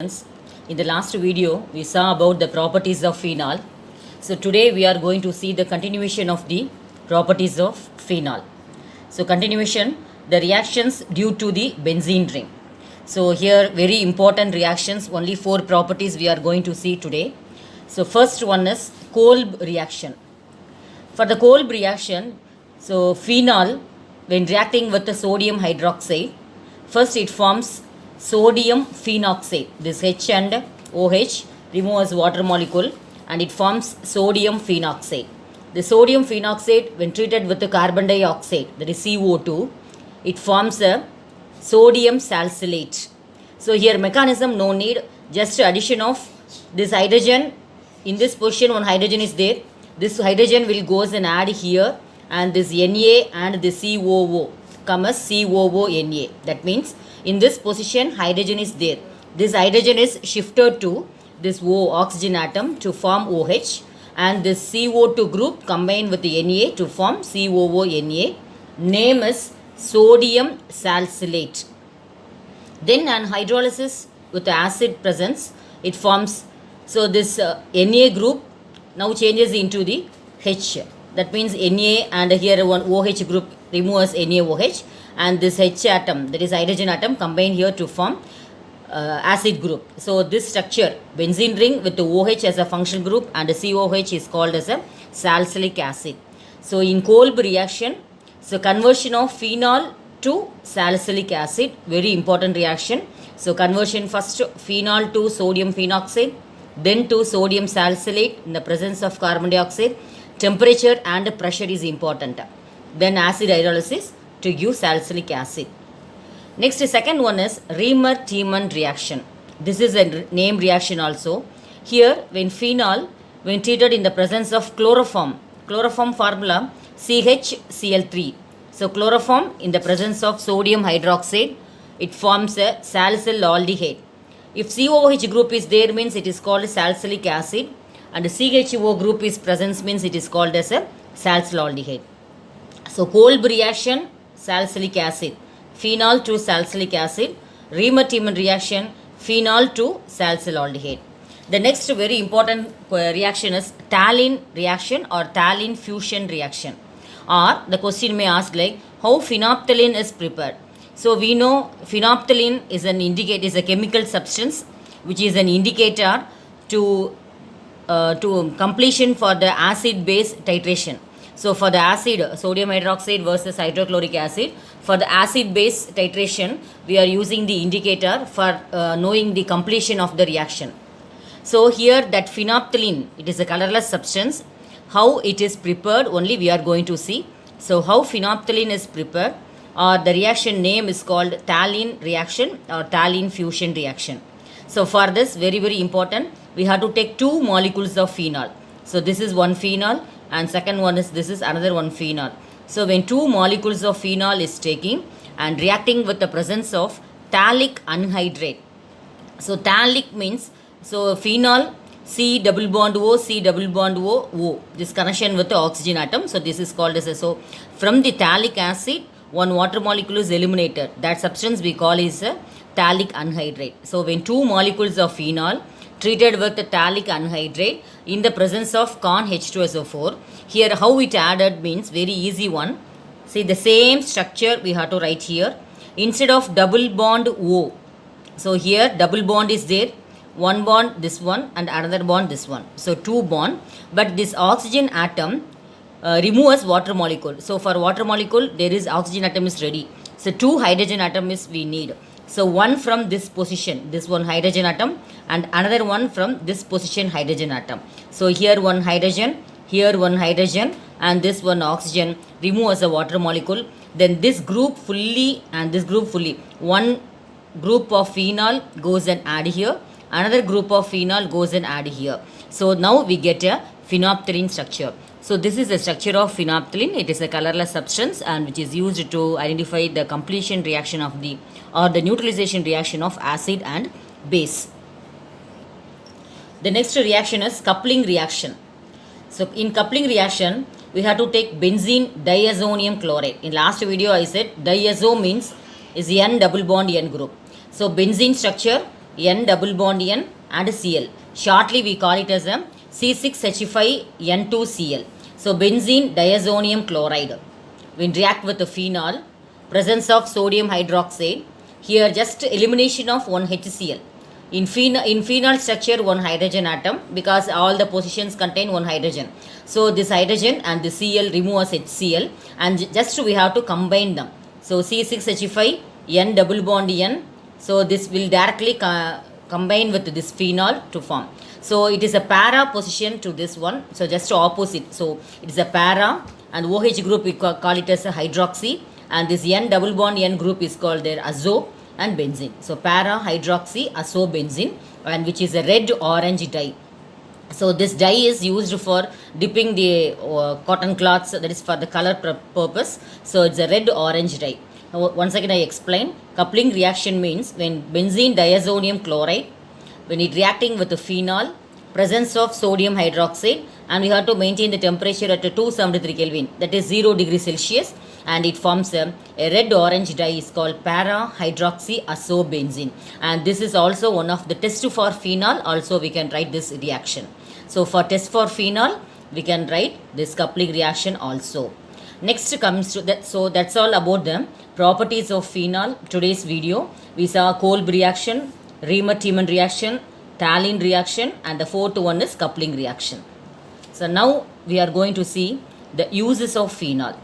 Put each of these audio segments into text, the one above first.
In the last video, we saw about the properties of phenol. So today we are going to see the continuation of the properties of phenol. So continuation, the reactions due to the benzene ring. So here very important reactions, only 4 properties we are going to see today. So first one is Kolb reaction. For the Kolb reaction, so phenol when reacting with the sodium hydroxide, first it forms sodium phenoxide. This H and OH remove as water molecule and it forms sodium phenoxide. The sodium phenoxide when treated with the carbon dioxide, that is CO2, it forms a sodium salicylate. So here mechanism no need, just addition of this hydrogen. In this position one hydrogen is there. This hydrogen will goes and add here, and this Na and this COO come as COO-Na. That means in this position hydrogen is there. This hydrogen is shifted to this O oxygen atom to form OH, and this CO2 group combined with the Na to form COO-Na. Name is sodium salicylate. Then on hydrolysis with the acid presence, it forms, so this Na group now changes into the H. That means Na and here one OH group removes NaOH, and this H atom, that is hydrogen atom, combine here to form acid group. So this structure, benzene ring with the OH as a functional group and the COH is called as a salicylic acid. So in Kolb reaction, so conversion of phenol to salicylic acid, very important reaction. So conversion first phenol to sodium phenoxide, then to sodium salicylate in the presence of carbon dioxide. Temperature and pressure is important. Then acid hydrolysis to give salicylic acid. Next, second one is Reamer-Tiemann reaction. This is a name reaction also. Here, when phenol, when treated in the presence of chloroform formula CHCl3. So, chloroform in the presence of sodium hydroxide, it forms a salicyl aldehyde. If COOH group is there, means it is called salicylic acid, and the CHO group is present, means it is called as a salicyl aldehyde. So, Kolb reaction, salicylic acid, phenol to salicylic acid. Reamer-Tiemann reaction, phenol to salicyl aldehyde. The next very important reaction is Tallinn reaction or Tallinn fusion reaction. Or the question may ask like, how phenolphthalein is prepared? So we know phenolphthalein is is a chemical substance which is an indicator to completion for the acid base titration. So for the acid, sodium hydroxide versus hydrochloric acid, for the acid base titration, we are using the indicator for knowing the completion of the reaction. So here that phenolphthalein, it is a colorless substance. How it is prepared only we are going to see. So how phenolphthalein is prepared, or the reaction name is called Tallinn reaction or Tallinn fusion reaction. So for this, very very important, we have to take 2 molecules of phenol. So this is one phenol and second one is, this is another one phenol. So when 2 molecules of phenol is taking and reacting with the presence of thallic anhydride. So thallic means, so phenol C double bond O, C double bond O, O. This connection with the oxygen atom. So this is called as a, so from the thallic acid, one water molecule is eliminated. That substance we call is a thallic anhydride. So when 2 molecules of phenol treated with the thallic anhydride in the presence of con H2SO4, here how it added means very easy one. See the same structure we have to write here. Instead of double bond O, so here double bond is there, one bond this one and another bond this one. So 2 bond, but this oxygen atom removes water molecule. So for water molecule there is oxygen atom is ready. So 2 hydrogen atom is we need. So one from this position, this one hydrogen atom, and another one from this position hydrogen atom. So here one hydrogen, here one hydrogen, and this one oxygen remove as a water molecule. Then this group fully and this group fully. One group of phenol goes and add here, another group of phenol goes and add here. So now we get a phenolphthalein structure. So this is the structure of phenolphthalein. It is a colorless substance and which is used to identify the completion reaction of the, or the neutralization reaction of acid and base. The next reaction is coupling reaction. So in coupling reaction, we have to take benzene diazonium chloride. In last video I said diazo means is N double bond N group. So benzene structure, N double bond N and Cl. Shortly we call it as a C6H5N2Cl. So benzene diazonium chloride. When react with the phenol, presence of sodium hydroxide. Here just elimination of one HCl. In phenol structure one hydrogen atom because all the positions contain one hydrogen. So this hydrogen and the Cl remove as HCl and just we have to combine them. So C6H5 N double bond N. So this will directly combine with this phenol to form. So it is a para position to this one. So just opposite. So it is a para and OH group we call it as a hydroxy and this N double bond N group is called their azo and benzene. So para hydroxy azo benzene and which is a red orange dye. So this dye is used for dipping the cotton cloths, that is for the color purpose. So it's a red orange dye. Now, once again I explain. Coupling reaction means when benzene diazonium chloride, when it reacting with the phenol, presence of sodium hydroxide, and we have to maintain the temperature at 273 Kelvin, that is 0 degrees Celsius, and it forms a red orange dye is called para hydroxy azobenzene, and this is also one of the tests for phenol. Also we can write this reaction. So for test for phenol we can write this coupling reaction also. Next comes to that. So that's all about the properties of phenol. Today's video we saw Kolb reaction, Riemann-Tiemann reaction, Tallinn reaction, and the fourth one is coupling reaction. So now we are going to see the uses of phenol.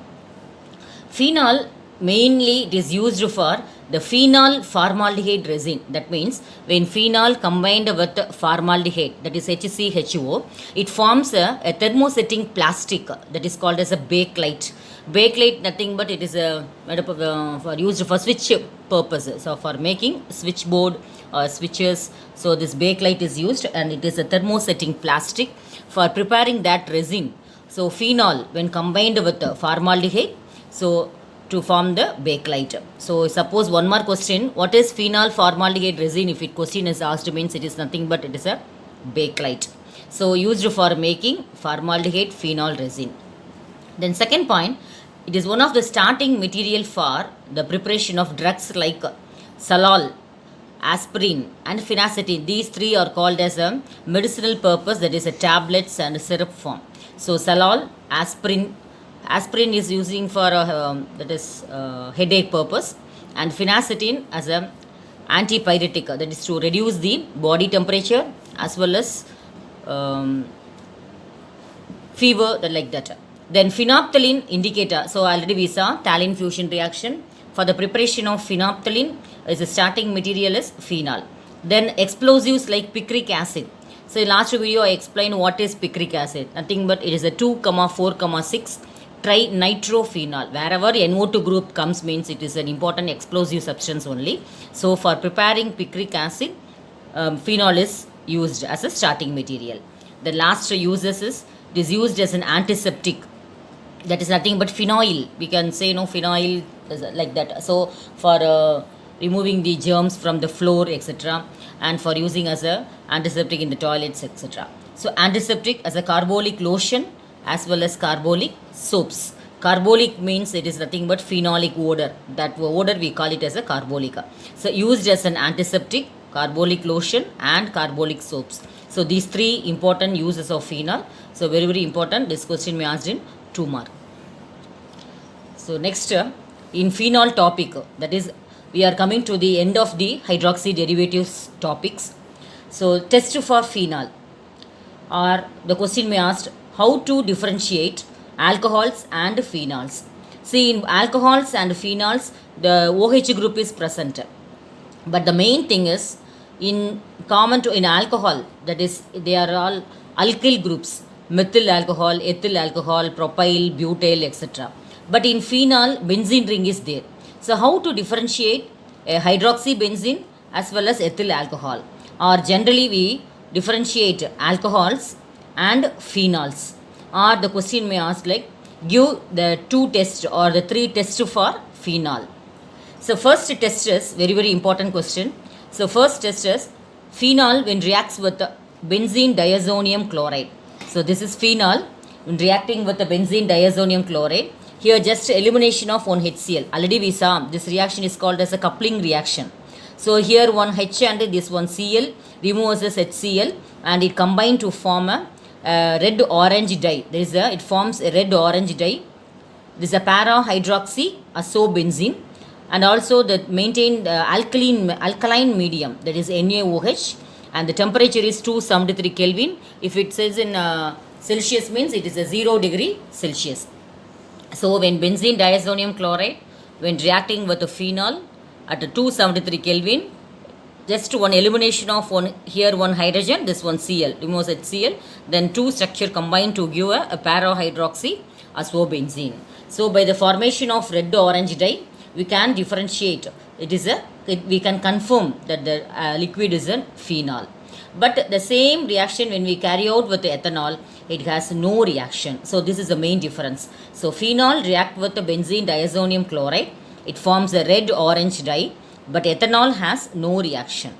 Phenol mainly it is used for the phenol formaldehyde resin. That means when phenol combined with formaldehyde, that is HCHO, it forms a thermosetting plastic that is called as a bakelite. Bakelite nothing but it is a for used for switch purposes. So for making switchboard or switches. So this bakelite is used and it is a thermosetting plastic for preparing that resin. So phenol when combined with formaldehyde, so to form the bakelite. So suppose one more question, what is phenol formaldehyde resin? If it question is asked means it is nothing but it is a bakelite. So used for making formaldehyde phenol resin. Then second point, it is one of the starting material for the preparation of drugs like Salal, aspirin and phenacetin. These three are called as a medicinal purpose, that is a tablets and syrup form. So Salal, aspirin is using for that is headache purpose, and phenacetin as a antipyretic, that is to reduce the body temperature as well as fever, like that. Then phenolphthalein indicator. So already we saw Tallinn fusion reaction. For the preparation of phenolphthalein is the starting material is phenol. Then explosives like picric acid. So in last video I explained what is picric acid. Nothing but it is a 2,4,6 trinitrophenol. Wherever NO2 group comes means it is an important explosive substance only. So for preparing picric acid, phenol is used as a starting material. The last uses is it is used as an antiseptic. That is nothing but phenyl. We can say phenyl like that. So for removing the germs from the floor, etc., and for using as a antiseptic in the toilets, etc. So antiseptic as a carbolic lotion as well as carbolic soaps. Carbolic means it is nothing but phenolic odor. That odor we call it as a carbolic. So used as an antiseptic, carbolic lotion and carbolic soaps. So these three important uses of phenol. So very very important. This question may asked in 2 mark. So next in phenol topic, that is we are coming to the end of the hydroxy derivatives topics. So test for phenol, or the question may ask how to differentiate alcohols and phenols. See, in alcohols and phenols the OH group is present, but the main thing is in common to in alcohol, that is they are all alkyl groups, methyl alcohol, ethyl alcohol, propyl, butyl, etc. But in phenol benzene ring is there. So how to differentiate a hydroxybenzene as well as ethyl alcohol, or generally we differentiate alcohols and phenols, or the question may ask like give the 2 tests or the 3 tests for phenol. So first test is very very important question. So first test is phenol when reacts with benzene diazonium chloride. So this is phenol when reacting with the benzene diazonium chloride. Here just elimination of one HCl. Already we saw this reaction is called as a coupling reaction. So here one H and this one Cl removes this HCl and it combine to form a red orange dye. It forms a red orange dye. This is a para hydroxy asobenzene, and also the maintained alkaline medium, that is NaOH, and the temperature is 273 Kelvin. If it says in Celsius means it is a 0 degree Celsius. So when benzene diazonium chloride, when reacting with a phenol at 273 Kelvin, just one elimination of one hydrogen, this one Cl, removes HCl, then two structure combine to give a para-hydroxy asobenzene. So by the formation of red orange dye, we can differentiate. We can confirm that the liquid is a phenol. But the same reaction when we carry out with the ethanol, it has no reaction. So this is the main difference. So phenol react with the benzene diazonium chloride, it forms a red orange dye, but ethanol has no reaction.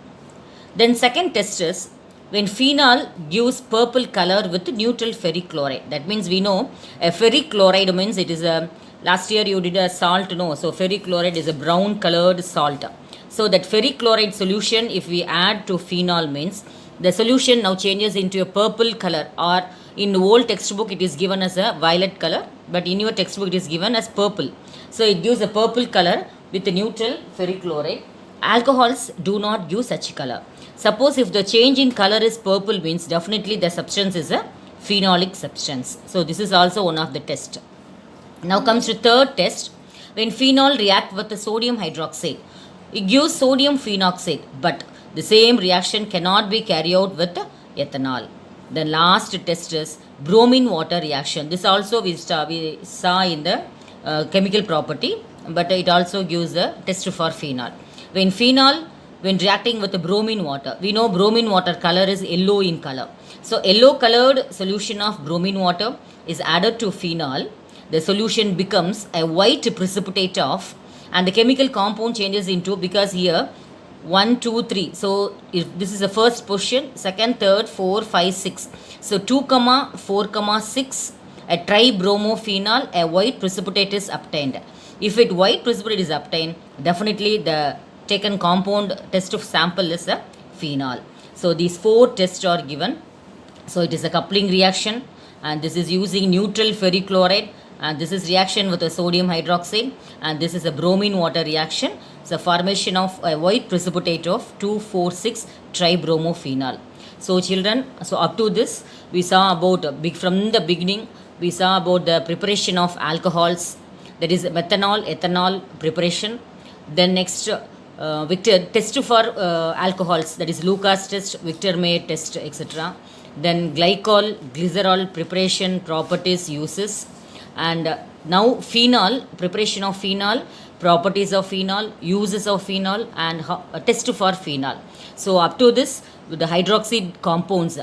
Then second test is when phenol gives purple color with neutral ferric chloride. That means we know a ferric chloride means it is a, last year you did a salt, no? So ferric chloride is a brown colored salt. So that ferric chloride solution, if we add to phenol, means the solution now changes into a purple color, or in the old textbook it is given as a violet color, but in your textbook it is given as purple. So it gives a purple color with a neutral ferric chloride. Alcohols do not give such color. Suppose if the change in color is purple, means definitely the substance is a phenolic substance. So this is also one of the tests. Now comes to third test. When phenol react with the sodium hydroxide, it gives sodium phenoxide, but the same reaction cannot be carried out with ethanol. The last test is bromine water reaction. This also we saw in the chemical property, but it also gives a test for phenol. When phenol, when reacting with the bromine water, we know bromine water color is yellow in color. So yellow colored solution of bromine water is added to phenol. The solution becomes a white precipitate of, and the chemical compound changes into, because here 1, 2, 3. So if this is the first position, second, third, 4, 5, 6. So 2, 4, 6, a tribromophenol, a white precipitate is obtained. If it white precipitate is obtained, definitely the taken compound test of sample is a phenol. So these 4 tests are given. So it is a coupling reaction, and this is using neutral ferric chloride, and this is reaction with a sodium hydroxide, and this is a bromine water reaction. So formation of a white precipitate of 2,4,6 tribromophenol. So children, so up to this we saw about from the beginning we saw about the preparation of alcohols, that is methanol, ethanol preparation. Then next Victor test for alcohols, that is Lucas test, Victor May test, etc. Then glycol, glycerol preparation, properties, uses, and now phenol, preparation of phenol, properties of phenol, uses of phenol, and test for phenol. So up to this, with the hydroxide compounds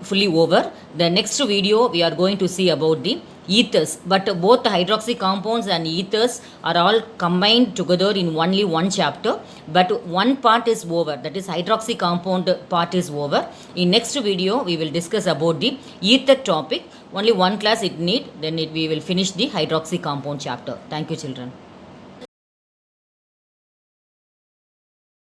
fully over. The next video we are going to see about the ethers, but both the hydroxy compounds and ethers are all combined together in only one chapter, but one part is over, that is hydroxy compound part is over. In next video we will discuss about the ether topic. Only one class it need, then we will finish the hydroxy compound chapter. Thank you children.